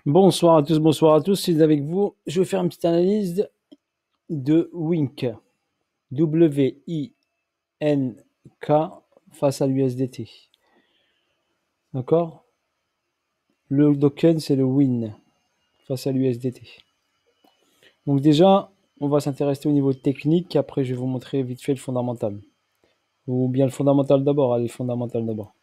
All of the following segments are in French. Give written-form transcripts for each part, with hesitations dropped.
Bonsoir à tous, bonsoir à tous. C'est avec vous. Je vais faire une petite analyse de Wink. W-I-N-K face à l'USDT. D'accord? Le token, c'est le WIN face à l'USDT. Donc déjà, on va s'intéresser au niveau technique. Après, je vais vous montrer vite fait le fondamental. Ou bien le fondamental d'abord. Allez, fondamental d'abord.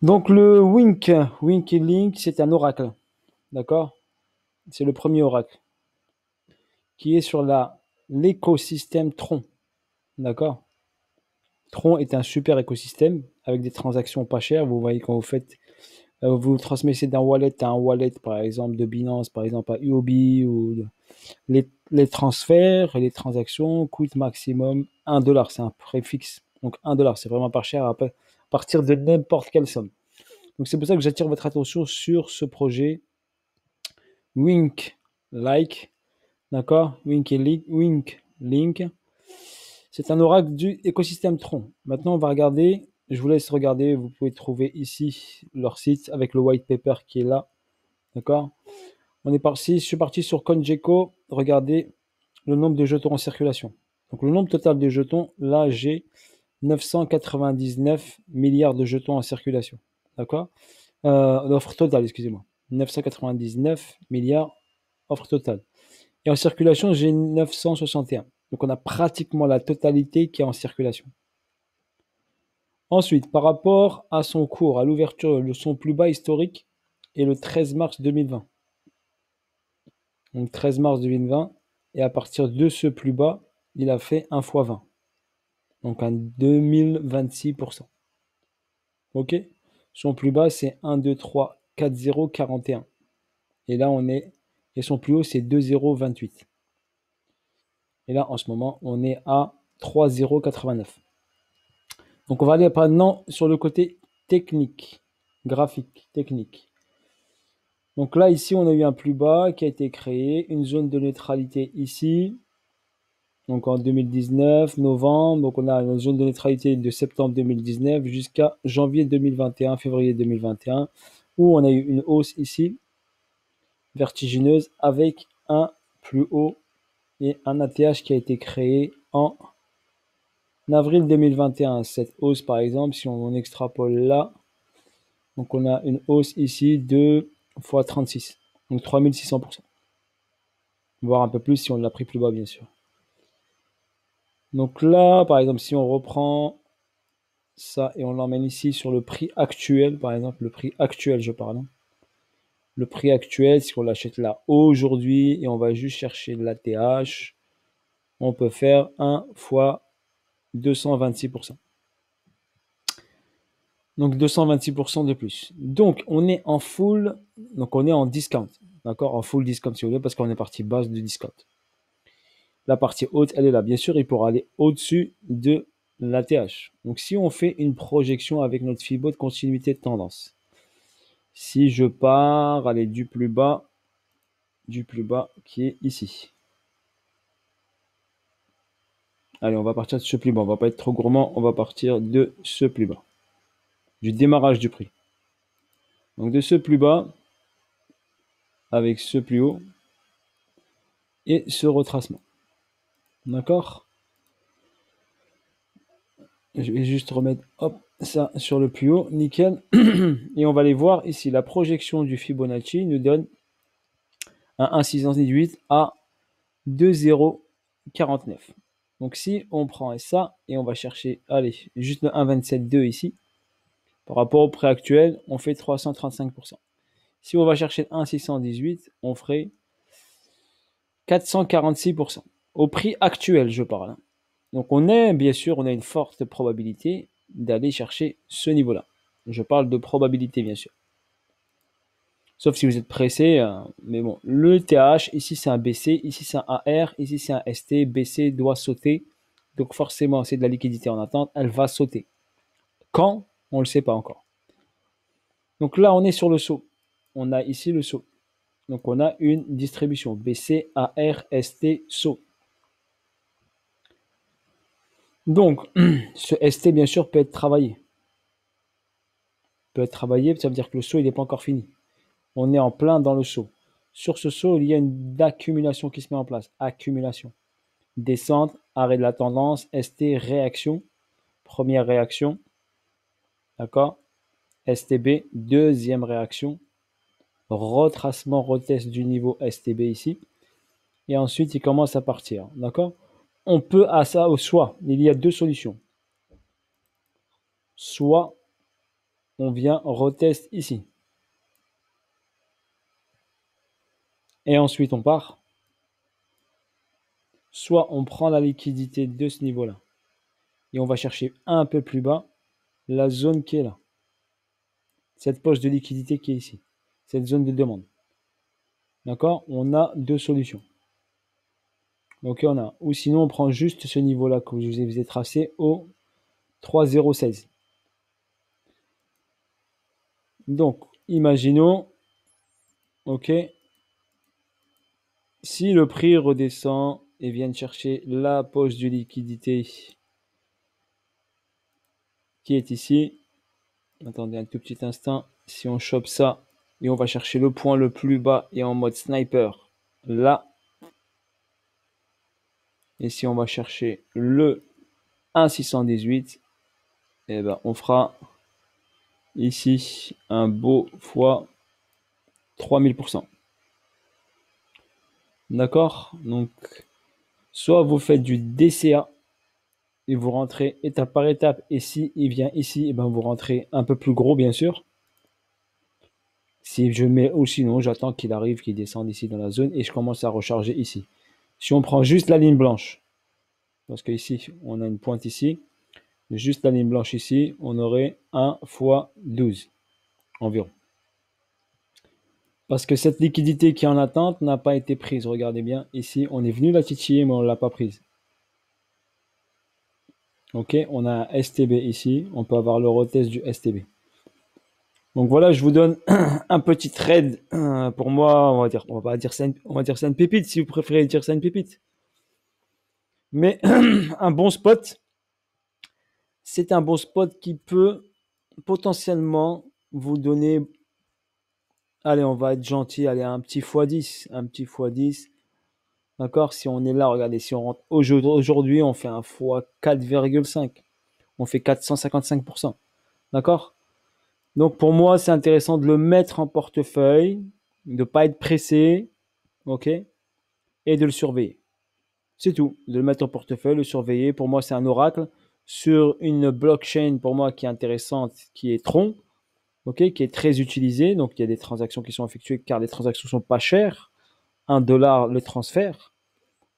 Donc le Wink, Wink et Link, c'est un oracle. D'accord? C'est le premier oracle qui est sur l'écosystème Tron. D'accord? Tron est un super écosystème avec des transactions pas chères. Vous voyez, quand vous faites, vous transmettez d'un wallet à un wallet, par exemple de Binance, par exemple à UOB, ou les transferts et les transactions coûtent maximum 1 $. C'est un préfixe. Donc 1 $, c'est vraiment pas cher à partir de n'importe quelle somme. Donc c'est pour ça que j'attire votre attention sur ce projet Wink Like. D'accord? Wink et Link. Wink Link. C'est un oracle du écosystème Tron. Maintenant, on va regarder. Je vous laisse regarder. Vous pouvez trouver ici leur site avec le white paper qui est là. D'accord? On est parti. Je suis parti sur CoinGecko. Regardez le nombre de jetons en circulation. Donc, le nombre total de jetons, là, j'ai 999 milliards de jetons en circulation. D'accord? L'offre totale, excusez-moi. 999 milliards offre totale. Et en circulation, j'ai 961. Donc, on a pratiquement la totalité qui est en circulation. Ensuite, par rapport à son cours, à l'ouverture, son plus bas historique est le 13 mars 2020. Donc 13 mars 2020, et à partir de ce plus bas, il a fait 1 fois 20. Donc un 2026%. Ok? Son plus bas, c'est 1, 2, 3, 4, 0, 41. Et là, et son plus haut, c'est 2, 0, 28. Et là, en ce moment, on est à 3, 0, 89. Donc on va aller maintenant sur le côté technique, graphique, technique. Donc là, ici, on a eu un plus bas qui a été créé, une zone de neutralité ici, donc en 2019, novembre, donc on a une zone de neutralité de septembre 2019 jusqu'à janvier 2021, février 2021, où on a eu une hausse ici, vertigineuse, avec un plus haut et un ATH qui a été créé en avril 2021. Cette hausse, par exemple, si on extrapole là, donc on a une hausse ici de fois 36, donc 3600%. Voire un peu plus si on l'a pris plus bas, bien sûr. Donc là, par exemple, si on reprend ça et on l'emmène ici sur le prix actuel, par exemple, le prix actuel, je parle. Le prix actuel, si on l'achète là aujourd'hui et on va juste chercher l'ATH, on peut faire 1 fois 226%. Donc 226% de plus. Donc on est en full, donc on est en discount, d'accord, en full discount si vous voulez, parce qu'on est parti basse de discount. La partie haute, elle est là. Bien sûr, il pourra aller au-dessus de l'ATH. Donc, si on fait une projection avec notre Fibo de continuité de tendance, si je pars, allez, du plus bas qui est ici. Allez, on va partir de ce plus bas. On va pas être trop gourmand. On va partir de ce plus bas. Du démarrage du prix. Donc, de ce plus bas avec ce plus haut et ce retracement. D'accord? Je vais juste remettre ça sur le plus haut. Nickel. Et on va aller voir ici. La projection du Fibonacci nous donne un 1,618 à 2,049. Donc si on prend ça et on va chercher, allez, juste le 1,272 ici, par rapport au prix actuel, on fait 335%. Si on va chercher le 1,618, on ferait 446%. Au prix actuel, je parle. Donc on a une forte probabilité d'aller chercher ce niveau-là. Je parle de probabilité, bien sûr. Sauf si vous êtes pressé, mais bon, le TH, ici c'est un BC, ici c'est un AR, ici c'est un ST, BC doit sauter. Donc forcément, c'est de la liquidité en attente, elle va sauter. Quand? On ne le sait pas encore. Donc là, on est sur le saut. On a ici le saut. Donc on a une distribution BC, AR, ST, saut. Donc, ce ST, bien sûr, peut être travaillé. Ça veut dire que le saut, il n'est pas encore fini. On est en plein dans le saut. Sur ce saut, il y a une accumulation qui se met en place. Accumulation. Descente, arrêt de la tendance, ST, réaction. Première réaction. D'accord? STB, deuxième réaction. Retracement, retest du niveau STB ici. Et ensuite, il commence à partir. D'accord? On peut à ça, soit, il y a deux solutions. Soit, on vient retest ici. Et ensuite, on part. Soit on prend la liquidité de ce niveau-là et on va chercher un peu plus bas la zone qui est là. Cette poche de liquidité qui est ici. Cette zone de demande. D'accord? On a deux solutions. Donc on a. Ou sinon on prend juste ce niveau-là que je vous ai tracé au 3,016. Donc, imaginons, ok, si le prix redescend et vient chercher la poche de liquidité qui est ici, attendez un tout petit instant, si on chope ça et on va chercher le point le plus bas et en mode sniper, là, et si on va chercher le 1,618, et ben on fera ici un beau fois 3000%. D'accord? Donc, soit vous faites du DCA et vous rentrez étape par étape, et si il vient ici, et ben vous rentrez un peu plus gros, bien sûr. Si je mets, ou sinon, j'attends qu'il arrive, qu'il descende ici dans la zone, et je commence à recharger ici. Si on prend juste la ligne blanche, parce que ici, on a une pointe ici, juste la ligne blanche ici, on aurait 1 fois 12 environ. Parce que cette liquidité qui est en attente n'a pas été prise. Regardez bien, ici, on est venu la titiller, mais on ne l'a pas prise. Ok, on a un STB ici, on peut avoir le retest du STB. Donc voilà, je vous donne un petit trade. Pour moi, on va dire c'est une pépite, si vous préférez dire c'est une pépite. Mais un bon spot, c'est un bon spot qui peut potentiellement vous donner, allez, on va être gentil, allez, un petit x10, d'accord? Si on est là, regardez, si on rentre aujourd'hui, on fait un x 4,5, on fait 455%, d'accord? Donc pour moi, c'est intéressant de le mettre en portefeuille, de ne pas être pressé, ok? Et de le surveiller. C'est tout, de le mettre en portefeuille, le surveiller. Pour moi, c'est un oracle sur une blockchain, pour moi, qui est intéressante, qui est Tron, ok, qui est très utilisée. Donc, il y a des transactions qui sont effectuées car les transactions sont pas chères. 1 $ le transfert,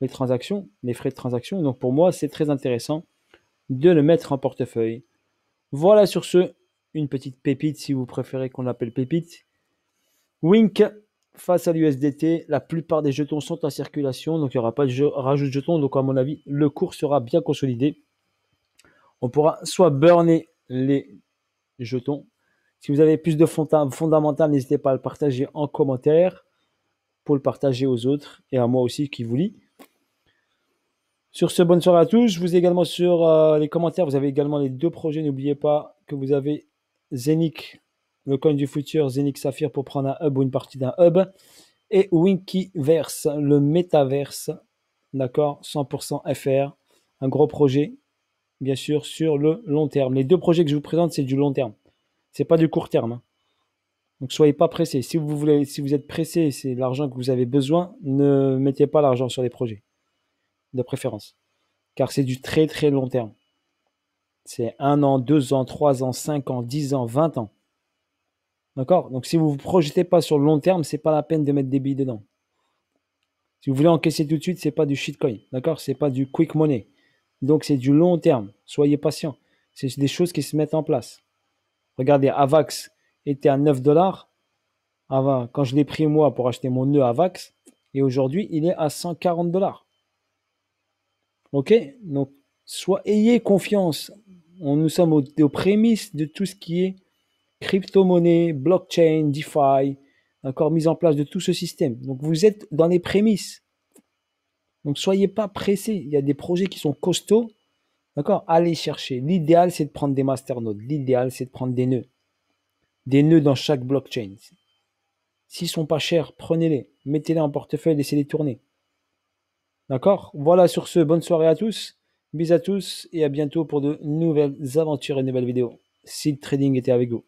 les transactions, les frais de transaction. Donc, pour moi, c'est très intéressant de le mettre en portefeuille. Voilà sur ce, une petite pépite, si vous préférez qu'on l'appelle pépite. Wink face à l'USDT, la plupart des jetons sont en circulation, donc il n'y aura pas de rajout de jetons. Donc, à mon avis, le cours sera bien consolidé. On pourra soit burner les jetons. Si vous avez plus de fondamental, n'hésitez pas à le partager en commentaire pour le partager aux autres et à moi aussi qui vous lis. Sur ce, bonne soirée à tous. Je vous ai également sur les commentaires, vous avez également les deux projets. N'oubliez pas que vous avez Zenic, le coin du futur, Zenic Saphir pour prendre un hub ou une partie d'un hub. Et Winkiverse, le métaverse, d'accord, 100% FR, un gros projet, bien sûr, sur le long terme. Les deux projets que je vous présente, c'est du long terme. C'est pas du court terme. Donc soyez pas pressés. Si vous êtes pressé, c'est l'argent que vous avez besoin, ne mettez pas l'argent sur les projets, de préférence. Car c'est du très très long terme. C'est 1 an, 2 ans, 3 ans, 5 ans, 10 ans, 20 ans. D'accord? Donc si vous ne vous projetez pas sur le long terme, c'est pas la peine de mettre des billes dedans. Si vous voulez encaisser tout de suite, c'est pas du shitcoin. D'accord? C'est pas du quick money. Donc c'est du long terme. Soyez patient. C'est des choses qui se mettent en place. Regardez, Avax était à 9 $. Avant, quand je l'ai pris moi pour acheter mon nœud Avax, et aujourd'hui il est à 140 $. Ok? Donc, ayez confiance. Nous sommes aux prémices de tout ce qui est crypto-monnaie, blockchain, DeFi, encore mise en place de tout ce système. Donc, vous êtes dans les prémices. Donc, soyez pas pressés. Il y a des projets qui sont costauds. D'accord? Allez chercher. L'idéal, c'est de prendre des masternodes. L'idéal, c'est de prendre des nœuds. Des nœuds dans chaque blockchain. S'ils sont pas chers, prenez-les, mettez-les en portefeuille, laissez-les tourner. D'accord? Voilà, sur ce, bonne soirée à tous. Bisous à tous et à bientôt pour de nouvelles aventures et de nouvelles vidéos. Seed Trading était avec vous.